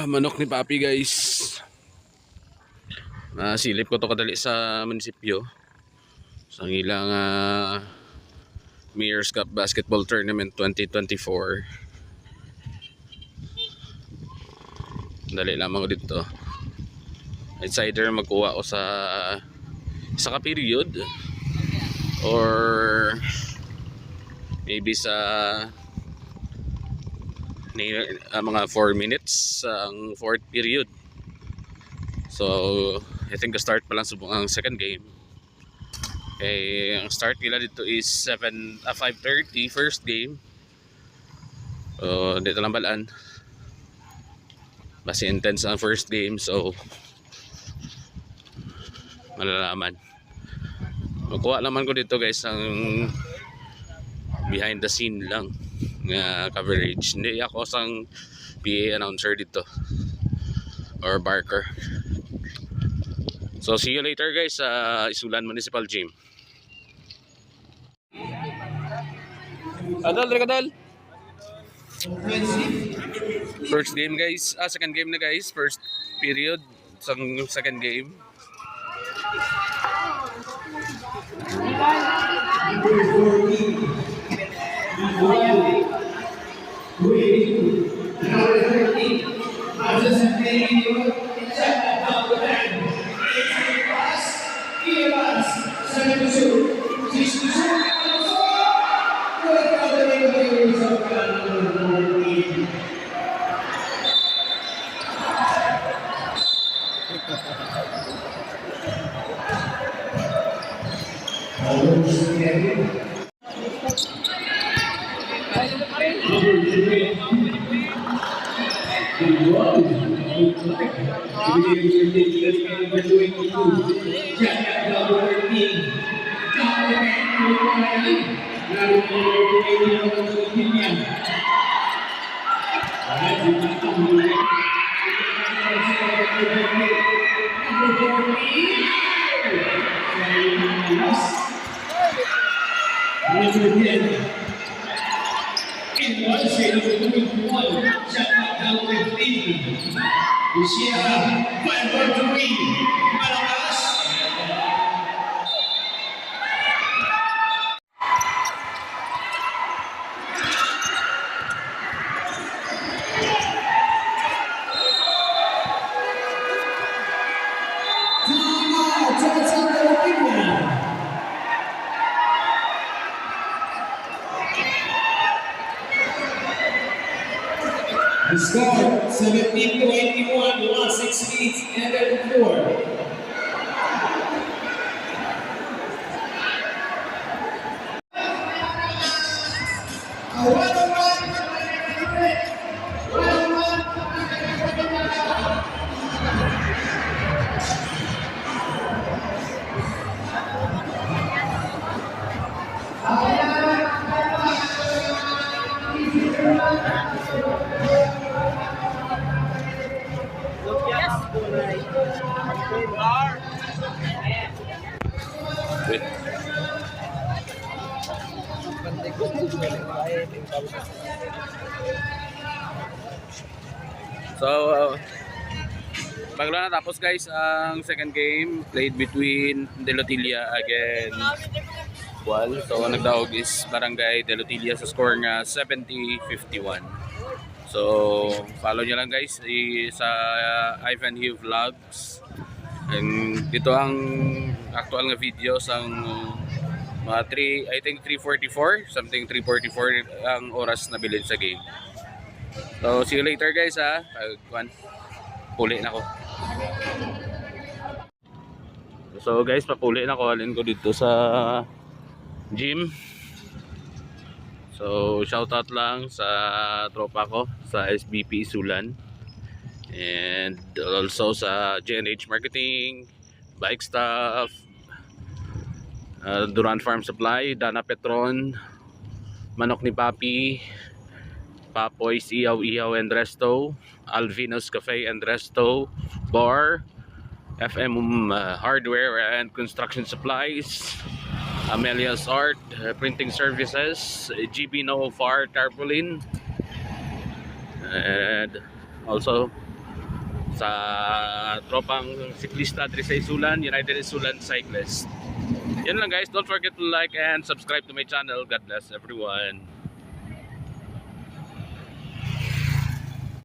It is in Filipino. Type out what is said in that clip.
Manok ni Papi guys. Silip ko to kadali sa munisipyo. Sa ilang Mayor's Cup Basketball Tournament 2024. Dali lamang ko dito. It's either magkuha ko sa isa ka period or maybe sa mga 4 minutes ang fourth period. So I think the start pa lang subong ang second game. Okay, ang start nila dito is 5:30 first game. So dito lang balaan. Basta intense ang first game, so malalaman. Magkuha naman ko dito guys ang behind the scene lang nga coverage. Hindi ako sang PA announcer dito or barker. So see you later guys sa Isulan Municipal Gym. Kadal. First game guys, second game na guys, first period, second game. The score 17-81, the last 6 minutes ended 4. So pagla natapos guys ang second game played between De Lotilla against Gual. So nagdaog is Barangay De Lotilla sa score nga 70-51. So follow nyo lang guys sa Ivanhoe Vlogs. And dito ang actual nga videos ang mga 3:44 something 3:44 ang oras na bilid sa game. So see you later guys ha. Puli na ko. So guys, papuli na ko. Alin ko dito sa gym. So shoutout lang sa tropa ko sa SBP Isulan. And also sa JNH Marketing, Bike Stuff, Duran Farm Supply, Dana Petron, Manok ni Papi, Papoy's Ihaw and Resto, Alvino's Cafe and Resto, Bar, FM Hardware and Construction Supplies, Amelia's Art, Printing Services, GB No Far Tarpaulin, and Also sa tropang siklista diri sa Isulan, United Isulan Cyclist. Yan lang guys, don't forget to like and subscribe to my channel. God bless everyone.